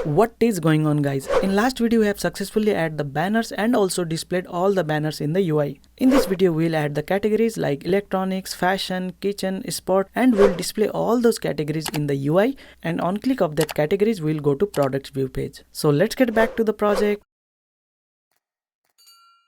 What is going on, guys? In last video we have successfully added the banners and also displayed all the banners in the UI. In this video we'll add the categories like electronics, fashion, kitchen, sport, and we'll display all those categories in the UI, and on click of that categories we'll go to products view page. So let's get back to the project.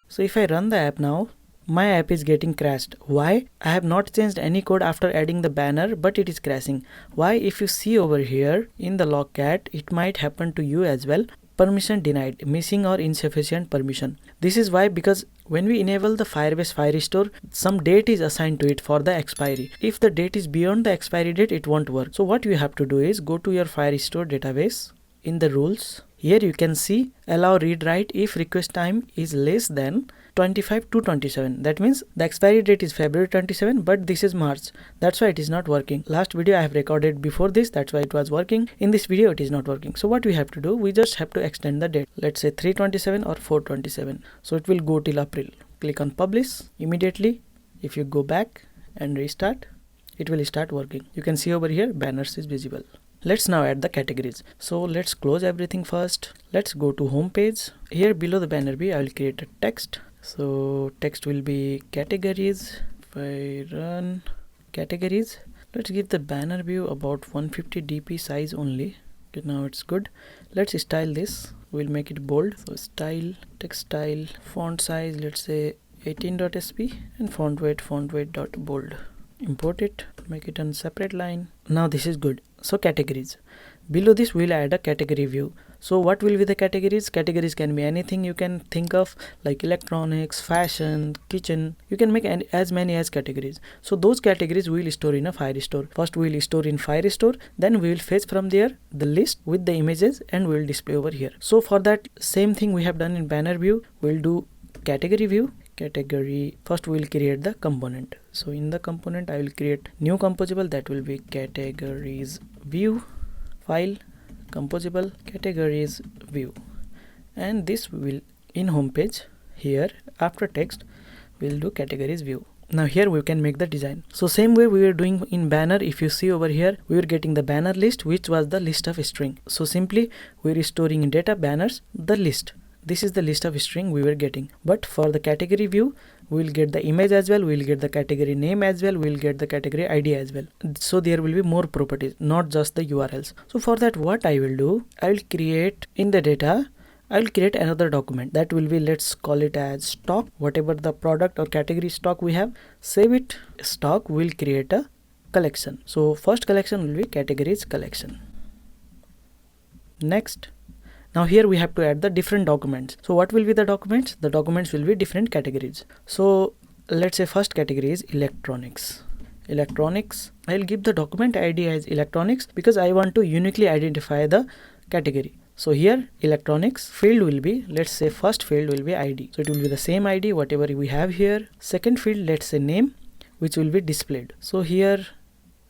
So if I run the app now, my app is getting crashed. Why? I have not changed any code after adding the banner, but it is crashing. Why? If you see over here in the logcat, it might happen to you as well. Permission denied, missing or insufficient permission. This is why, because when we enable the Firebase Firestore, some date is assigned to it for the expiry. If the date is beyond the expiry date, it won't work. So what you have to do is go to your Firestore database. In the rules, here you can see allow read write if request time is less than 25 to 27. That means the expiry date is February 27, but this is March. That's why it is not working. Last video I have recorded before this, that's why it was working. In this video it is not working. So what we have to do, we just have to extend the date. Let's say 327 or 427. So it will go till April. Click on publish. Immediately if you go back and restart, it will start working. You can see over here banners is visible. Let's now add the categories. So let's close everything first. Let's go to home page. Here below the banner B, I will create a text. So text will be categories. If I run categories, let's give the banner view about 150 dp size only. Okay, now it's good. Let's style this. We'll make it bold. So style, text style, font size, let's say 18.sp, and font weight dot bold. Import it, make it on separate line. Now this is good. So categories. Below this we'll add a category view. So what will be the categories? Categories can be anything you can think of, like electronics, fashion, kitchen. You can make as many as categories. So those categories we will store in a Firestore. First we will store in Firestore, then we will fetch from there the list with the images and we will display over here. So for that same thing we have done in banner view, we'll do category view. Category, first we will create the component. So in the component I will create new composable, that will be categories view, file, composable, categories view, and this will in home page. Here after text we'll do categories view. Now here we can make the design. So same way we were doing in banner. If you see over here, we were getting the banner list, which was the list of string. So simply we are storing in data banners the list. This is the list of string we were getting. But for the category view, we will get the image as well, we will get the category name as well, we will get the category ID as well. So there will be more properties, not just the URLs. So for that what I will do, I will create in the data, I will create another document that will be, let's call it as stock, whatever the product or category stock we have, save it. Stock will create a collection. So first collection will be categories collection. Next. Now here we have to add the different documents. So what will be the documents? The documents will be different categories. So let's say first category is electronics. Electronics, I'll give the document ID as electronics because I want to uniquely identify the category. So here electronics field will be, let's say first field will be ID. So it will be the same ID whatever we have here. Second field, let's say name, which will be displayed. So here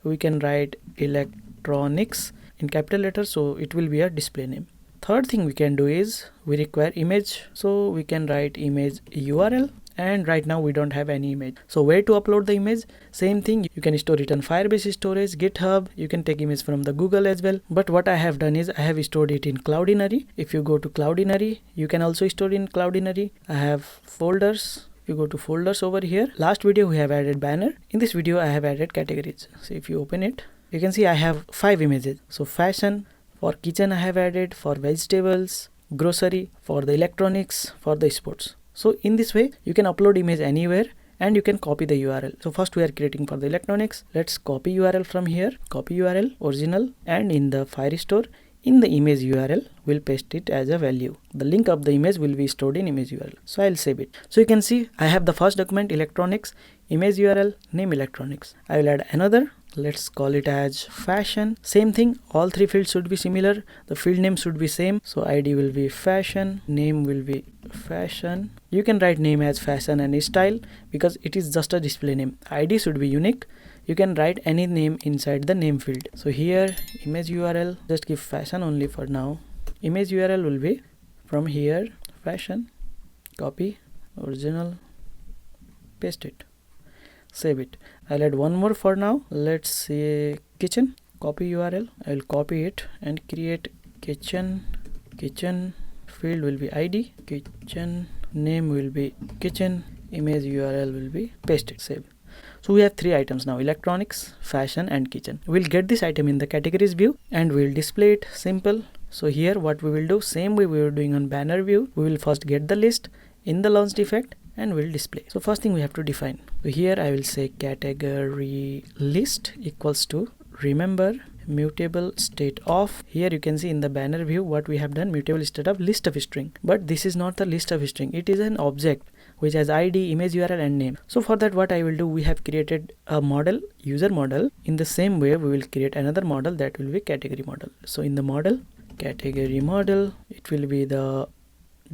we can write electronics in capital letters, so it will be a display name. Third thing we can do is we require image, so we can write image URL, and right now we don't have any image. So where to upload the image? Same thing, you can store it on Firebase storage, GitHub, you can take image from the Google as well. But what I have done is I have stored it in Cloudinary. If you go to Cloudinary, you can also store in Cloudinary. I have folders. You go to folders over here. Last video we have added banner. In this video I have added categories. So if you open it, you can see I have 5 images. So fashion, for kitchen I have added, for vegetables, grocery, for the electronics, for the sports. So in this way you can upload image anywhere and you can copy the URL. So first we are creating for the electronics. Let's copy URL from here, copy URL original, and in the Firestore in the image URL we'll paste it as a value. The link of the image will be stored in image URL. So I'll save it. So you can see I have the first document electronics, image URL, name electronics. I will add another. Let's call it as fashion. Same thing, all 3 fields should be similar. The field name should be same. So ID will be fashion, name will be fashion. You can write name as fashion and style because it is just a display name. ID should be unique. You can write any name inside the name field. So here image URL, just give fashion only for now. Image URL will be from here, fashion, copy, original, paste it. Save it. I'll add one more for now. Let's say kitchen, copy URL. I'll copy it and create kitchen, kitchen field will be id, kitchen name will be kitchen, image URL will be pasted, save. So we have 3 items now: electronics, fashion and kitchen. We'll get this item in the categories view and we'll display it. Simple. So here what we will do, same way we were doing on banner view, we will first get the list in the launch effect and we'll display. So first thing we have to define. So here I will say category list equals to, remember, mutable state of. Here you can see in the banner view what we have done, mutable state of list of string, but this is not the list of string, it is an object which has id, image URL and name. So for that what I will do, we have created a model, user model. In the same way we will create another model that will be category model. So in the model, category model, it will be the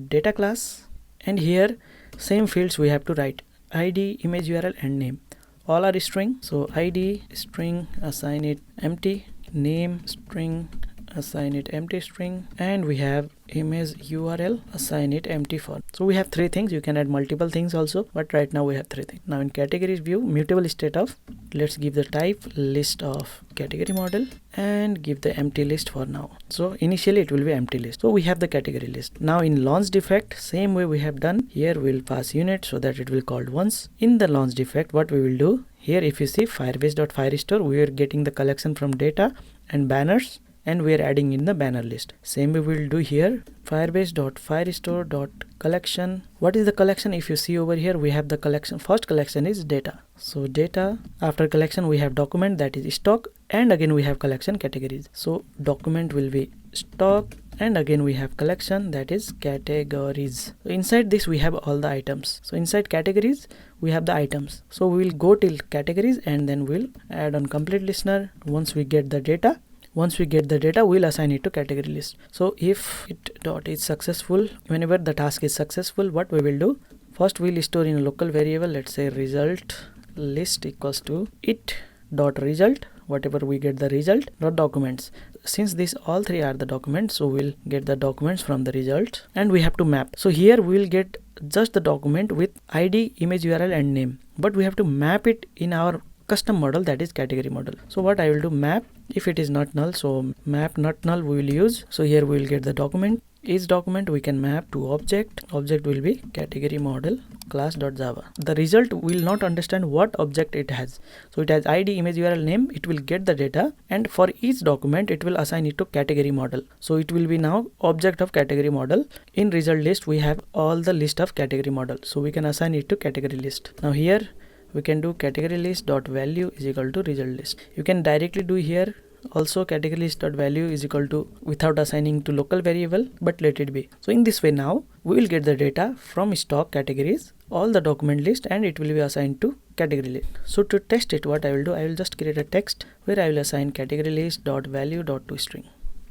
data class, and here same fields we have to write, id, image URL and name. All are string, so id string, assign it empty, name string, assign it empty string, and we have image URL, assign it empty for. So we have 3 things. You can add multiple things also, but right now we have 3 things. Now in categories view, mutable state of, let's give the type list of category model and give the empty list for now. So initially it will be empty list. So we have the category list. Now in launch defect, same way we have done, here we will pass unit so that it will called once. In the launch defect, what we will do here, if you see firebase.firestore, we are getting the collection from data and banners, and we are adding in the banner list. Same we will do here, firebase.firestore.collection. What is the collection? If you see over here, we have the collection. First collection is data. So data, after collection we have document, that is stock, and again we have collection categories. So document will be stock, and again we have collection, that is categories. So inside this we have all the items. So inside categories we have the items. So we will go till categories and then we'll add on complete listener. Once we get the data, we'll assign it to category list. So if it dot is successful, whenever the task is successful, what we will do, first we'll store in a local variable, let's say result list equals to it dot result, whatever we get the result dot documents. Since these all 3 are the documents, so we'll get the documents from the result, and we have to map. So here we will get just the document with id, image URL and name, but we have to map it in our custom model, that is category model. So what I will do, map, if it is not null, so map not null we will use. So here we will get the document, each document we can map to object will be category model class.java. The result will not understand what object it has, so it has id, image URL, name. It will get the data, and for each document it will assign it to category model. So it will be now object of category model. In result list we have all the list of category model, so we can assign it to category list. Now here we can do category list dot value is equal to result list. You can directly do here also category list dot value is equal to, without assigning to local variable, but let it be. So in this way now we will get the data from stock categories, all the document list, and it will be assigned to category list. So to test it, what I will do, I will just create a text where I will assign category list dot value dot to string.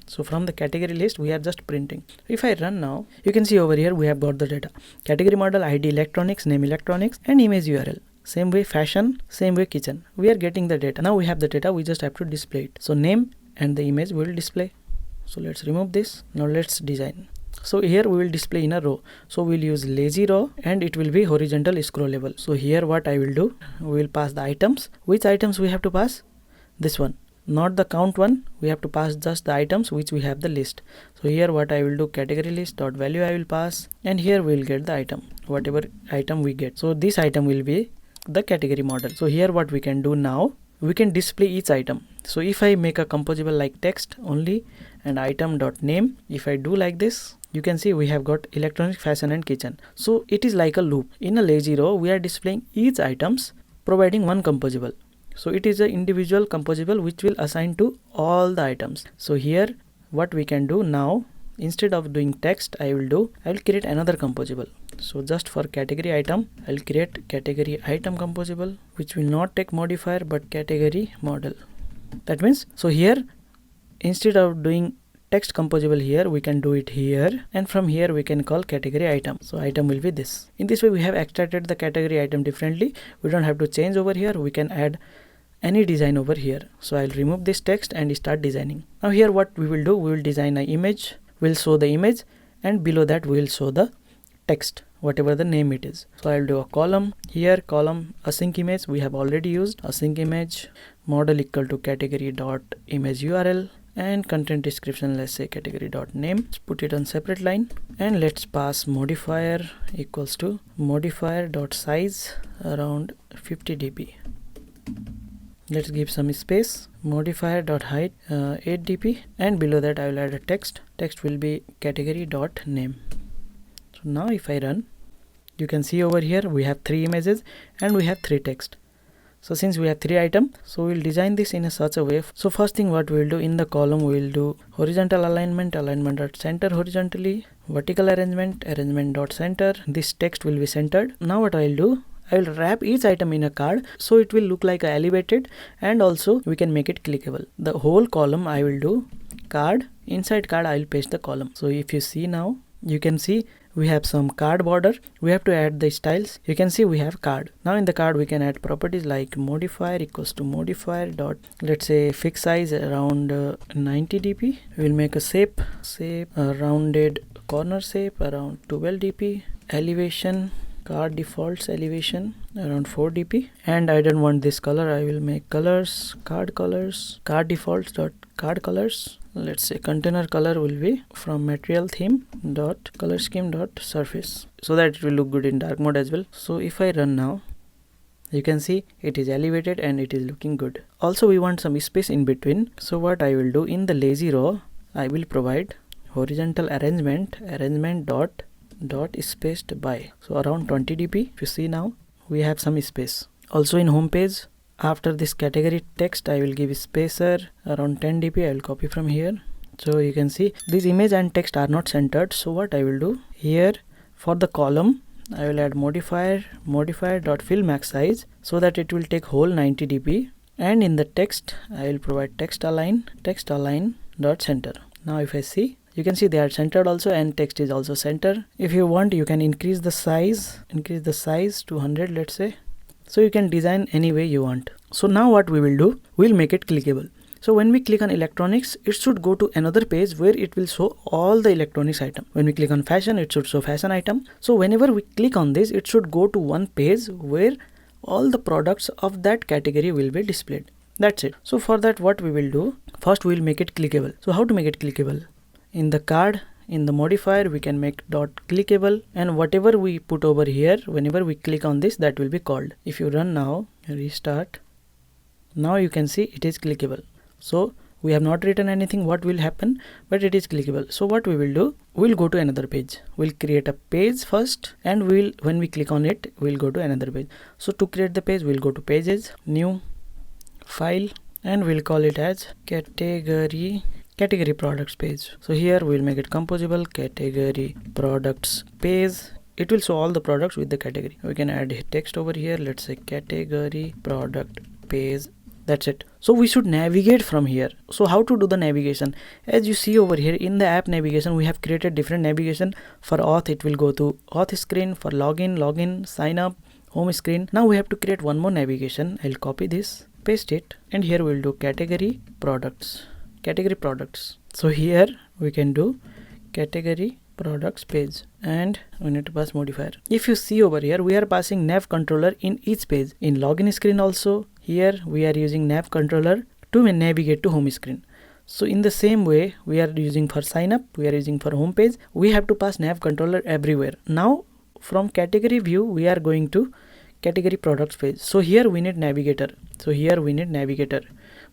So from the category list we are just printing. If I run now, you can see over here we have got the data, category model, id electronics, name electronics, and image URL. Same way fashion, same way kitchen. We are getting the data. Now we have the data, we just have to display it. So name and the image will display. So let's remove this. Now let's design. So here we will display in a row. So we'll use LazyRow and it will be horizontal scrollable. So here what I will do, we will pass the items. Which items we have to pass? This one, not the count one. We have to pass just the items which we have the list. So here what I will do, category list dot value I will pass, and here we will get the item, whatever item we get. So this item will be the category model. So here what we can do now, we can display each item. So if I make a composable like text only and item dot name, if I do like this, you can see we have got electronic, fashion and kitchen. So it is like a loop. In a LazyRow we are displaying each items providing one composable. So it is an individual composable which will assign to all the items. So here what we can do now, instead of doing text, I will create another composable. So just for category item, I'll create category item composable, which will not take modifier but category model. That means, so here instead of doing text composable here, we can do it here, and from here we can call category item. So item will be this. In this way we have extracted the category item differently. We don't have to change over here. We can add any design over here. So I'll remove this text and start designing. Now here what we will do, we will design an image. We'll show the image, and below that we will show the text, whatever the name it is. So I'll do a column here, column async image. We have already used async image model equal to category dot image URL, and content description, let's say category dot name. Let's put it on separate line, and let's pass modifier equals to modifier dot size around 50 dp. Let's give some space, modifier dot height 8 dp, and below that I will add a text. Text will be category dot name. So now if I run, you can see over here we have 3 images and we have 3 text. So since we have 3 items, so we'll design this in such a way. So first thing what we'll do in the column, we'll do horizontal alignment, alignment dot center horizontally, vertical arrangement, arrangement dot center. This text will be centered. Now what I'll do, I will wrap each item in a card so it will look like elevated, and also we can make it clickable. The whole column I will do card, inside card I will paste the column. So if you see now, you can see we have some card border. We have to add the styles. You can see we have card. Now in the card we can add properties like modifier equals to modifier dot, let's say fixed size around 90 dp. We'll make a shape rounded corner shape around 12 dp. Elevation, card defaults elevation around 4 dp, and I don't want this color. I will make colors, card defaults dot card colors. Let's say container color will be from material theme dot color scheme dot surface, so that it will look good in dark mode as well. So if I run now, you can see it is elevated and it is looking good. Also we want some space in between. So what I will do, in the LazyRow I will provide horizontal arrangement dot spaced by, so around 20 dp. If you see now we have some space. Also in home page, after this category text I will give spacer around 10 dp. I will copy from here. So you can see this image and text are not centered. So what I will do here, for the column I will add modifier dot fill max size, so that it will take whole 90 dp, and in the text I will provide text align dot center. Now if I see, you can see they are centered also, and text is also center. If you want, you can increase the size to 100, let's say. So you can design any way you want. So now what we will do, we'll make it clickable. So when we click on electronics, it should go to another page where it will show all the electronics item. When we click on fashion, it should show fashion item. So whenever we click on this, it should go to one page where all the products of that category will be displayed. That's it. So for that, what we will do, first we will make it clickable. So how to make it clickable? In the card, in the modifier, we can make dot clickable, and whatever we put over here, whenever we click on this, that will be called. If you run now, restart, now you can see it is clickable. So we have not written anything what will happen, but it is clickable. So what we will do, we'll go to another page. We'll create a page first, and when we click on it, we'll go to another page. So to create the page, we'll go to pages, new, file, and we'll call it as category products page. So here we'll make it composable, category products page. It will show all the products with the category. We can add text over here. Let's say category product page. That's it. So we should navigate from here. So how to do the navigation? As you see over here in the app navigation, we have created different navigation. For auth, it will go to auth screen. For login, sign up, home screen. Now we have to create one more navigation. I'll copy this, paste it, and here we'll do category products. So here we can do category products page, and we need to pass modifier. If you see over here, we are passing nav controller in each page. In login screen also, here we are using nav controller to navigate to home screen. So in the same way, we are using for sign up, we are using for home page, we have to pass nav controller everywhere. Now from category view, we are going to category products page. So here we need navigator.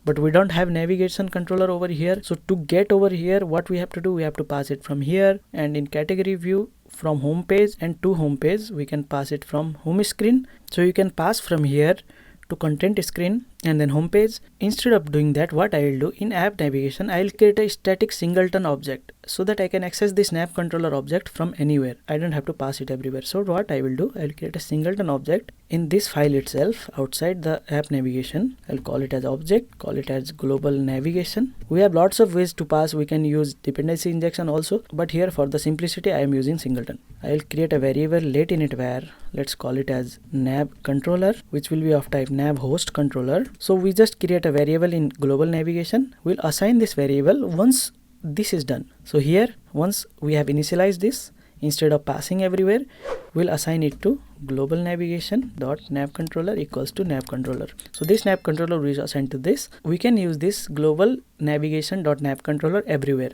But we don't have navigation controller over here. So to get over here, what we have to do, we have to pass it from here, and in category view from home page and to home page, we can pass it from home screen. So you can pass from here to content screen and then home page. Instead of doing that, what I will do, in app navigation, I will create a static singleton object so that I can access this nav controller object from anywhere. I don't have to pass it everywhere. So what I will do, I will create a singleton object in this file itself outside the app navigation. I'll call it as object, call it as global navigation. We have lots of ways to pass. We can use dependency injection also, but here for the simplicity, I am using singleton. I will create a variable late init var. Let's call it as nav controller, which will be of type nav host controller. So we just create a variable in global navigation. We'll assign this variable once this is done. So here, once we have initialized this, instead of passing everywhere, we'll assign it to global navigation dot nav controller equals to nav controller. So this nav controller we assigned to this. We can use this global navigation dot nav controller everywhere.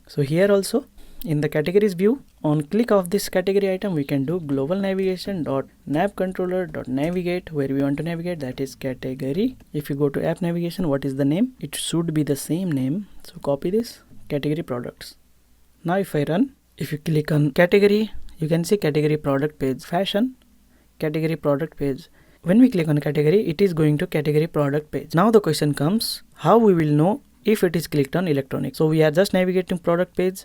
So here also in the categories view, on click of this category item, we can do global navigation dot nav controller dot navigate where we want to navigate, that is category. If you go to app navigation, what is the name? It should be the same name. So copy this, category products. Now if I run, if you click on category, you can see category product page, fashion, category product page. When we click on category, it is going to category product page. Now the question comes, how we will know if it is clicked on electronics? So we are just navigating product page.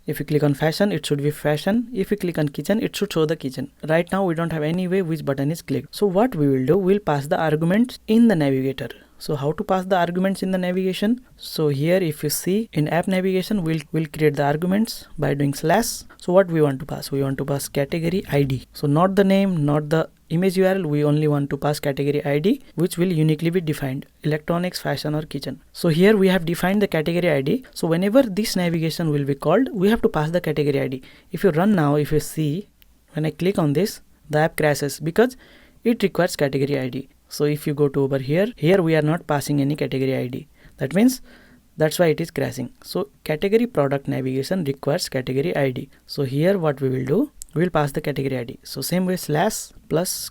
If you click on fashion, it should be fashion. If you click on kitchen, it should show the kitchen. Right now we don't have any way which button is clicked. So what we will do, we'll pass the arguments in the navigator. So how to pass the arguments in the navigation? So here if you see in app navigation, we'll create the arguments by doing slash. So what we want to pass? We want to pass category ID. So not the name, not the image URL, we only want to pass category ID, which will uniquely be defined, electronics, fashion or kitchen. So here we have defined the category ID. So whenever this navigation will be called, we have to pass the category ID. If you run now, if you see, when I click on this, the app crashes because it requires category ID. So if you go to over here we are not passing any category ID. That means that's why it is crashing. So category product navigation requires category ID. So here what we will do, we will pass the category ID. So same way slash plus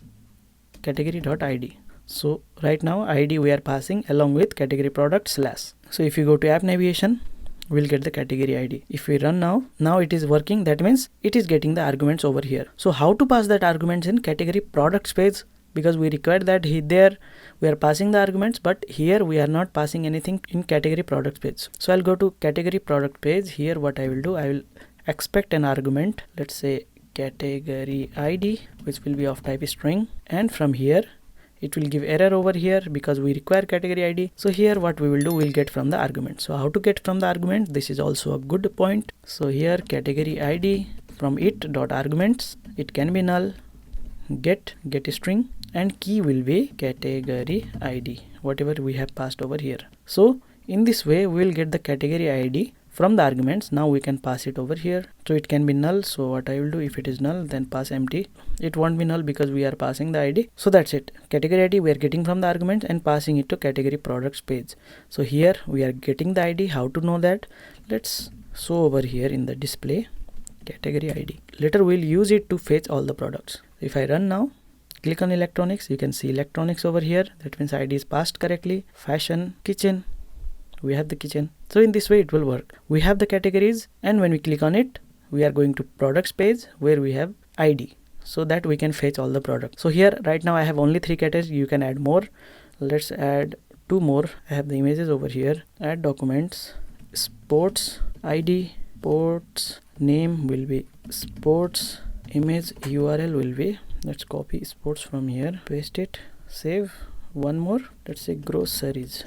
category.id. So right now ID we are passing along with category product slash. So if you go to app navigation, we'll get the category ID. If we run now it is working. That means it is getting the arguments over here. So how to pass that arguments in category products page? Because we require that there we are passing the arguments, but here we are not passing anything in category product page. So I'll go to category product page. Here what I will do, I will expect an argument, let's say category ID, which will be of type string, and from here it will give error over here because we require category ID. So here what we will do, we'll get from the argument. So how to get from the argument? This is also a good point. So here category ID from it dot arguments, it can be null, get string, and key will be category ID, whatever we have passed over here. So in this way we will get the category ID from the arguments. Now we can pass it over here. So it can be null. So what I will do, if it is null, then pass empty. It won't be null because we are passing the ID. So that's it. Category ID we are getting from the arguments and passing it to category products page. So here we are getting the ID. How to know that? Let's show over here in the display category ID. Later we'll use it to fetch all the products. If I run now, click on electronics, you can see electronics over here. That means ID is passed correctly. Fashion, kitchen, we have the kitchen. So in this way it will work. We have the categories, and when we click on it, we are going to products page where we have ID, so that we can fetch all the products. So here right now I have only 3 categories. You can add more. Let's add 2 more. I have the images over here. Add documents, sports ID, sports name will be sports, image URL will be, let's copy sports from here, paste it, save. One more, let's say groceries,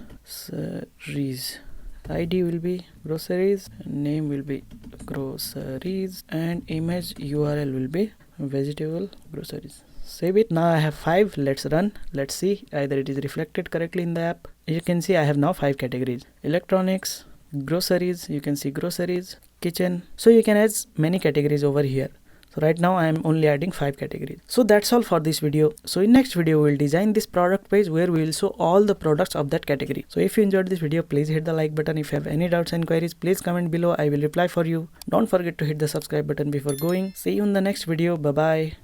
ID will be groceries, name will be groceries, and image URL will be vegetable groceries. Save it. Now I have 5. Let's run. Let's see either it is reflected correctly in the app. You can see I have now 5 categories: electronics, groceries, you can see groceries, kitchen. So you can add many categories over here. So right now I am only adding 5 categories. So that's all for this video. So in next video we will design this product page where we will show all the products of that category. So if you enjoyed this video, please hit the like button. If you have any doubts and queries, please comment below. I will reply for you. Don't forget to hit the subscribe button before going. See you in the next video. Bye bye.